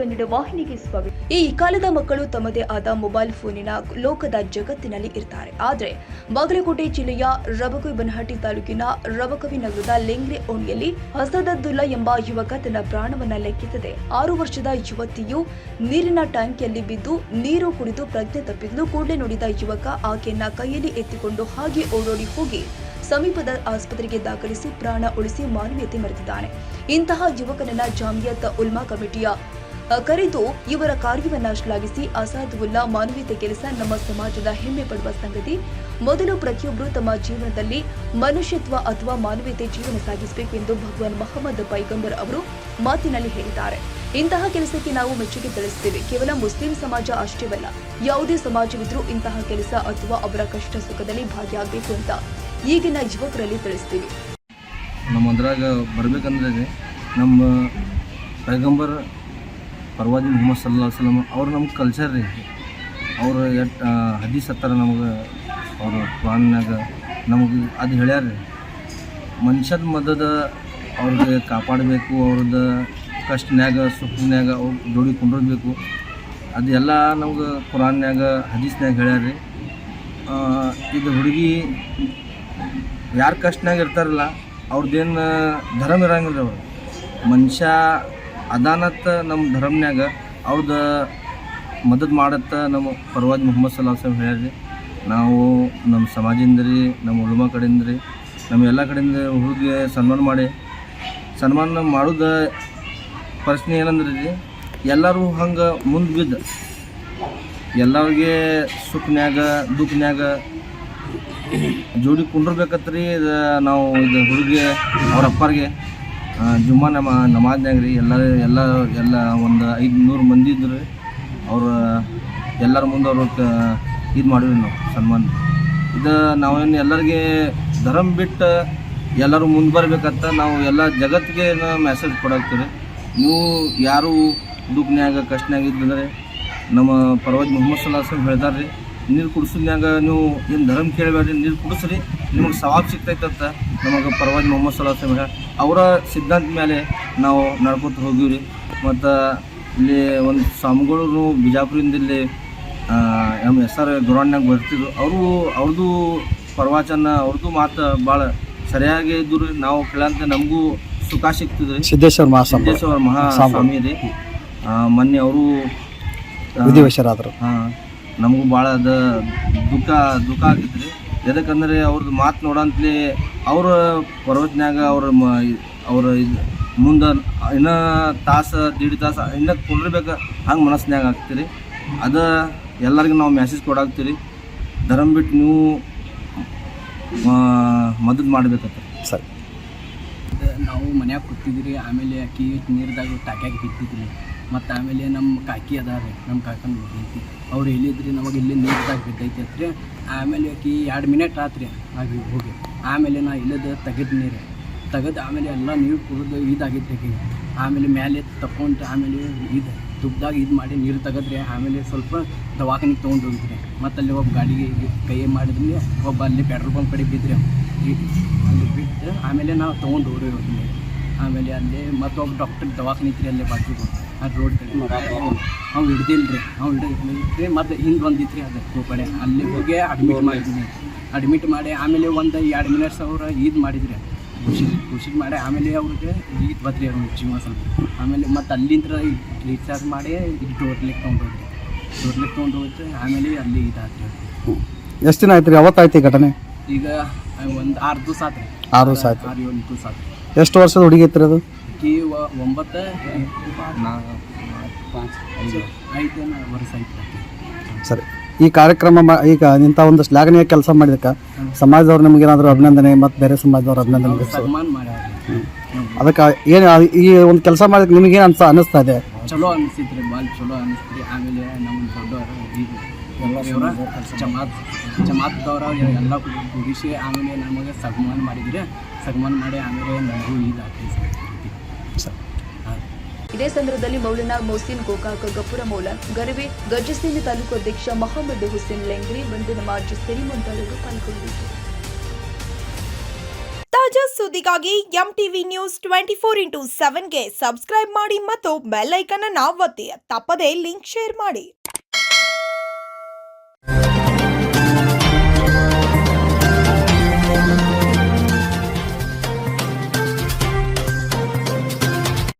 ಕನ್ನಡ ವಾಹಿನಿಗೆ ಸ್ವಾಗತ. ಈ ಕಾಲದ ಮಕ್ಕಳು ತಮ್ಮದೇ ಆದ ಮೊಬೈಲ್ ಫೋನಿನ ಲೋಕದ ಜಗತ್ತಿನಲ್ಲಿ ಇರ್ತಾರೆ. ಆದರೆ ಬಾಗಲಕೋಟೆ ಜಿಲ್ಲೆಯ ರಬಕವಿಬನಹಟ್ಟಿ ತಾಲೂಕಿನ ರಬಕವಿ ನಗರದ ಲೆಂಗ್ರೆ ಓಣಿಯಲ್ಲಿ ಅಸದದ್ದುಲ್ಲಾ ಎಂಬ ಯುವಕ ತನ್ನ ಪ್ರಾಣವನ್ನ ಲೆಕ್ಕಿಸದೆ 6 ವರ್ಷದ ಯುವತಿಯು ನೀರಿನ ಟ್ಯಾಂಕಿಯಲ್ಲಿ ಬಿದ್ದು ನೀರು ಕುಡಿದು ಪ್ರಜ್ಞೆ ತಪ್ಪಿದ್ದು ಕೂಡಲೇ ನೋಡಿದ ಯುವಕ ಆಕೆಯನ್ನ ಕೈಯಲ್ಲಿ ಎತ್ತಿಕೊಂಡು ಹಾಗೆ ಓಡೋಡಿ ಹೋಗಿ ಸಮೀಪದ ಆಸ್ಪತ್ರೆಗೆ ದಾಖಲಿಸಿ ಪ್ರಾಣ ಉಳಿಸಿ ಮಾನವೀಯತೆ ಮೆರೆದಿದ್ದಾನೆ. ಇಂತಹ ಯುವಕನನ್ನ ಜಾಮಿಯತ್ ಉಲ್ಮಾ ಕಮಿಟಿಯ ಕರೆದು ಇವರ ಕಾರ್ಯವನ್ನ ಶ್ಲಾಘಿಸಿ ಅಸಾದುಲ್ಲಾ ಮಾನವೀಯತೆ ಕೆಲಸ ನಮ್ಮ ಸಮಾಜದ ಹೆಮ್ಮೆ ಪಡುವ ಸಂಗತಿ. ಮೊದಲು ಪ್ರತಿಯೊಬ್ಬರು ತಮ್ಮ ಜೀವನದಲ್ಲಿ ಮನುಷ್ಯತ್ವ ಅಥವಾ ಮಾನವೀಯತೆ ಜೀವನ ಸಾಗಿಸಬೇಕು ಎಂದು ಭಗವಾನ್ ಮೊಹಮ್ಮದ್ ಪೈಗಂಬರ್ ಅವರು ಮಾತಿನಲ್ಲಿ ಹೇಳಿದ್ದಾರೆ. ಇಂತಹ ಕೆಲಸಕ್ಕೆ ನಾವು ಮೆಚ್ಚುಗೆ ತಿಳಿಸುತ್ತೇವೆ. ಕೇವಲ ಮುಸ್ಲಿಂ ಸಮಾಜ ಅಷ್ಟೇವಲ್ಲ, ಯಾವುದೇ ಸಮಾಜವಿದ್ರೂ ಇಂತಹ ಕೆಲಸ ಅಥವಾ ಅವರ ಕಷ್ಟ ಸುಖದಲ್ಲಿ ಭಾಗಿಯಾಗಬೇಕು ಅಂತ ಈಗಿನ ಯುವಕರಲ್ಲಿ ತಿಳಿಸ್ತೀವಿ. ನಮ್ಮದ್ರಾಗ ಬರ್ಬೇಕಂದ್ರೆ ನಮ್ಮ ಪೈಗಂಬರ್ ಪರ್ವಾದಿ ಮೊಹಮ್ಮದ್ ಸಲ್ಲಲ್ಲಾಹು ಅಲೈಹಿ ವಸಲ್ಲಂ ಅವ್ರು ನಮ್ಗೆ ಕಲ್ಚರ್ ರೀ. ಅವ್ರು ಹದೀಸ್ ಹತ್ತಾರ ನಮಗೆ ಅವರು ಕುರಾನ್ನಾಗ ನಮಗೆ ಅದು ಹೇಳ್ಯಾರ ರೀ. ಮನುಷ್ಯದ ಮದದ ಅವ್ರಿಗೆ ಕಾಪಾಡಬೇಕು, ಅವ್ರದ್ದು ಕಷ್ಟನ್ಯಾಗ ಸುಖನ್ಯಾಗ ಅವ್ರು ಜೋಡಿ ಕುಂಡ್ರಬೇಕು. ಅದೆಲ್ಲ ನಮ್ಗೆ ಕುರಾನ್ಯಾಗ ಹದೀಸ್ನ್ಯಾಗ ಹೇಳ್ಯಾರ ರೀ. ಇದು ಹುಡುಗಿ ಯಾರು ಕಷ್ಟನಾಗ ಇರ್ತಾರಲ್ಲ ಅವ್ರದ್ದೇನು ಧರ್ಮ ಇರಂಗಿಲ್ಲ ರೀ. ಅವ್ರು ಮನುಷ್ಯ ಅದಾನತ್ತ ನಮ್ಮ ಧರ್ಮನ್ಯಾಗ ಅವ್ರದ್ದು ಮದದ್ ಮಾಡತ್ತ ನಮ್ಮ ಪರ್ವಾದಿ ಮೊಹಮ್ಮದ್ ಸಲ್ಲಲ್ಲಾಹು ಅಲೈಹಿ ವಸಲ್ಲಂ ಹೇಳ್ಯಾರ ರೀ. ನಾವು ನಮ್ಮ ಸಮಾಜದಿಂದ ರೀ, ನಮ್ಮ ಉಲಮಾ ಕಡೆಯಿಂದ ರೀ, ನಮ್ಮ ಎಲ್ಲ ಕಡೆಯಿಂದ ಹುಡುಗಿಗೆ ಸನ್ಮಾನ ಮಾಡೋದು ಪ್ರಶ್ನೆ ಏನಂದ್ರೆ ರೀ, ಎಲ್ಲರೂ ಹಂಗೆ ಮುಂದೆ ಬಿದ್ದು ಎಲ್ಲರಿಗೆ ಸುಖನ್ಯಾಗ ದುಃಖನ್ಯಾಗ ಜೋಡಿ ಕುಂಡ್ರಬೇಕತ್ರಿ. ನಾವು ಇದು ಹುಡುಗಿ ಅವ್ರ ಅಪ್ಪರಿಗೆ ಜುಮ್ಮಾ ನಮಾಜ್ನಾಗ ರೀ ಎಲ್ಲ ಒಂದು 500 ಮಂದಿ ಇದ್ರು. ಅವ್ರು ಎಲ್ಲರ ಮುಂದೆ ಅವ್ರು ಇದು ಮಾಡಿವಿ ನಾವು ಸನ್ಮಾನ. ಇದು ನಾವೇನು ಎಲ್ಲರಿಗೆ ಧರ್ಮ ಬಿಟ್ಟು ಎಲ್ಲರೂ ಮುಂದೆ ಬರ್ಬೇಕಂತ ನಾವು ಎಲ್ಲ ಜಗತ್ತಿಗೆ ಮೆಸೇಜ್ ಕೊಡಾಕ್ತೀವಿ. ನೀವು ಯಾರು ದುಃಖನ್ಯಾಗ ಕಷ್ಟನ್ಯಾಗ ಇದ್ದಂದ್ರೆ ನಮ್ಮ ಪರ್ವಾದಿ ಮೊಹಮ್ಮದ್ ಸಲ್ಲಲ್ಲಾಹು ಅಲೈಹಿ ವಸಲ್ಲಂ ಹೇಳ್ತಾರೆ ರೀ, ನೀರು ಕುಡಿಸೋದ್ನಾಗ ನೀವು ಏನು ಧರ್ಮ ಕೇಳಬೇಡ್ರಿ, ನೀರು ಕುಡಿಸ್ರಿ, ನಿಮಗೆ ಸವಾಬ್ ಸಿಗ್ತೈತಂತ ನಮಗೆ ಪರ್ವಾದಿ ಮೊಹಮ್ಮದ್ ಸಲ್ಲಲ್ಲಾಹು ಅಲೈಹಿ ವಸಲ್ಲಂ ಅವರ ಸಿದ್ಧಾಂತ ಮೇಲೆ ನಾವು ನಡ್ಕೊತ ಹೋಗಿವಿ ರೀ. ಮತ್ತು ಇಲ್ಲಿ ಒಂದು ಸ್ವಾಮಿಗಳು ಬಿಜಾಪುರದಿಂದ ಇಲ್ಲಿ SR ಗ್ರೌಂಡ್ನಾಗ ಬರ್ತಿದ್ರು. ಅವ್ರದ್ದು ಪ್ರವಚನ ಅವ್ರದ್ದು ಮಾತು ಭಾಳ ಸರಿಯಾಗಿ ಇದ್ದು ರೀ. ನಾವು ಕೇಳಂತ ನಮಗೂ ಸುಖ ಸಿಗ್ತಿದ್ರಿ. ಸಿದ್ದೇಶ್ವರ ಮಹಾಸ್ವಾಮಿ ರೀ, ಮೊನ್ನೆ ಅವರು ವಿಧಿವಶರಾದರು. ನಮಗೂ ಭಾಳ ದುಃಖ ಆಗಿದ್ರಿ. ಎದಕ್ಕಂದ್ರೆ ಅವ್ರದ್ದು ಮಾತು ನೋಡಂತಲೇ ಅವ್ರ ಪರ್ವತನ್ಯಾಗ ಅವ್ರ ಮುಂದೆ ಇನ್ನೂ ದೀಡ್ ತಾಸು ಇನ್ನೂ ಕುಂಡಿರ್ಬೇಕು ಹಂಗೆ ಮನಸ್ಸಿನಾಗ ಆಗ್ತೀರಿ. ಅದು ಎಲ್ಲರಿಗೂ ನಾವು ಮೆಸೇಜ್ ಕೊಡಾಕ್ತೀರಿ, ಧರ್ಮ ಬಿಟ್ಟು ನೀವು ಮದದ್ ಮಾಡಬೇಕಂತ. ಸರಿ, ನಾವು ಮನ್ಯಾಗ ಕೂತಿದ್ರಿ. ಆಮೇಲೆ ಆಕಿ ನೀರ್ದಾಗ ಟಾಕ್ಯಾಗ ಬಿತ್ತಿದ್ರಿ. ಮತ್ತು ಆಮೇಲೆ ನಮ್ಮ ಕಾಕಿ ಅದಾರ ರೀ, ನಮ್ಮ ಕಾಕನ ಬಿದ್ದೈತಿ. ಅವ್ರು ಹೇಳಿದ್ರಿ ನಮಗೆ ಇಲ್ಲಿ ನೀರ್ದಾಗ ಬಿದ್ದೈತಿ ಅಂತ್ರಿ. ಆಮೇಲೆ ಆಕಿ 2 ಮಿನಿಟ್ ಆತ್ರಿ ಆಗಿ ಹೋಗಿ. ಆಮೇಲೆ ನಾ ಇಲ್ಲದ ತೆಗೆದು ಆಮೇಲೆ ಎಲ್ಲ ನೀರು ಕುಡಿದು ಇದಾಗಿತ್ತು ಆಕೆ. ಆಮೇಲೆ ಮೇಲೆ ತಗೊಂಡು ಆಮೇಲೆ ತುಪ್ಪದಾಗ ಮಾಡಿ ನೀರು ತೆಗೆದ್ರಿ. ಆಮೇಲೆ ಸ್ವಲ್ಪ ದವಾಖಾನಿಗೆ ತೊಗೊಂಡು ಹೋಗಿದ್ರಿ. ಮತ್ತು ಅಲ್ಲಿ ಒಬ್ಬ ಗಾಡಿಗೆ ಕೈ ಮಾಡಿದ್ರಿ, ಒಬ್ಬ ಅಲ್ಲಿ ಪೆಟ್ರೋಲ್ ಪಂಪ್ ಕಡೆ ಬಿದ್ದರೆ ಅಲ್ಲಿ ಬಿಟ್ಟು ಆಮೇಲೆ ನಾವು ತೊಗೊಂಡು ಹೋಗಿ. ಆಮೇಲೆ ಅಲ್ಲಿ ಮತ್ತೊಬ್ಬ ಡಾಕ್ಟರ್ ದವಾಖಾನೆ ಇದ್ರಿ ಅಲ್ಲೇ ಬಾಜುಗಳು ಆ ರೋಡ್ ಕಡೆ. ಅವ್ನು ಹಿಡ್ದಿಲ್ಲ ರೀ. ಮತ್ತು ಹಿಂಗೆ ಬಂದಿತ್ತು ಅದು ಕಡೆ. ಅಲ್ಲಿ ಹೋಗಿ ಅಡ್ಮಿಟ್ ಮಾಡಿ ಆಮೇಲೆ ಒಂದು 2 ಮಿನಿಟ್ಸ್ ಅವ್ರು ಮಾಡಿದ್ರಿ, ಖುಷಿ ಮಾಡಿ. ಆಮೇಲೆ ಅವ್ರಿಗೆ ಬದ್ರಿ ಅವ್ರ ಜೀವ ಸ್ವಲ್ಪ. ಆಮೇಲೆ ಮತ್ತು ಅಲ್ಲಿಂದ ರೀಚಾರ್ಜ್ ಮಾಡಿ ಡೋರ್ಲಿಕ್ಕೆ ತೊಗೊಂಡು ಹೋಗ್ರಿ. ಆಮೇಲೆ ಅಲ್ಲಿ ಇದಾತ್ರಿ. ಎಷ್ಟು ದಿನ ಆಯ್ತು ರೀ? ಅವತ್ತಾಯ್ತು ಈ ಘಟನೆ? ಈಗ ಒಂದು 6 ದಿವಸ ಆತ್ರಿ. 6 ದಿವಸ ಆಯ್ತು. 6-7 ದಿವಸ ಆತ್ರಿ. ಎಷ್ಟು ವರ್ಷದ ಹುಡುಗಿ ಐತ್ರಿ ಅದು? 9 ವರ್ಷ ಆಯ್ತು. ಸರಿ, ಈ ಕಾರ್ಯಕ್ರಮ ಈಗ ಇಂಥ ಒಂದು ಶ್ಲಾಘನೀಯ ಕೆಲಸ ಮಾಡಿದಕ್ಕೆ ಸಮಾಜದವ್ರು ನಿಮಗೇನಾದರೂ ಅಭಿನಂದನೆ ಮತ್ತು ಬೇರೆ ಸಮಾಜದವ್ರು ಅಭಿನಂದನೆ ಸನ್ಮಾನ ಮಾಡ್ಯಾರ. ಅದಕ್ಕೆ ಏನು ಈ ಒಂದು ಕೆಲಸ ಮಾಡೋದಕ್ಕೆ ನಿಮಗೇನು ಅನ್ನಿಸ್ತಾ ಇದೆ? ಚಲೋ ಅನಿಸ್ತೈತ್ರಿ, ಭಾಳ ಚಲೋ ಅನಿಸ್ತ್ರಿ. ಆಮೇಲೆ ನಮ್ಮ ದೊಡ್ಡವರು ಜಮಾತ್ದವ್ರು ಎಲ್ಲ ಕೂಡಿಸಿ ಆಮೇಲೆ ನಮಗೆ ಸನ್ಮಾನ ಮಾಡಿದ್ರೆ ಮಾಡಿ ಆಮೇಲೆ ನಮಗೂ ಇದಾಗ್ತದೆ. ಇದೇ ಸಂದರ್ಭದಲ್ಲಿ ಮೌಲಾನಾ ಮೊಹಸಿನ್ ಗೋಕಾಕ್, ಗಫೂರ ಮೌಲಾನ್ ಗರವೆ, ಗಜಸಿಂಗ್ ತಾಲೂಕು ಅಧ್ಯಕ್ಷ ಮೊಹಮ್ಮದ್ ಹುಸೇನ್ ಲೆಂಗ್ರಿ, ಬಂದು ನಮಾಜ್ ಸೆರಿ ಮುಂತಾದವರು ಪಾಲ್ಗೊಂಡಿದ್ದರು. ತಾಜಾ ಸುದ್ದಿಗಾಗಿ MTV News 24/7 ಗೆ ಸಬ್ಸ್ಕ್ರೈಬ್ ಮಾಡಿ ಮತ್ತು ಬೆಲ್ ಐಕಾನ್ ಅನ್ನು ಒತ್ತಿ ತಪ್ಪದೇ ಲಿಂಕ್ ಶೇರ್ ಮಾಡಿ.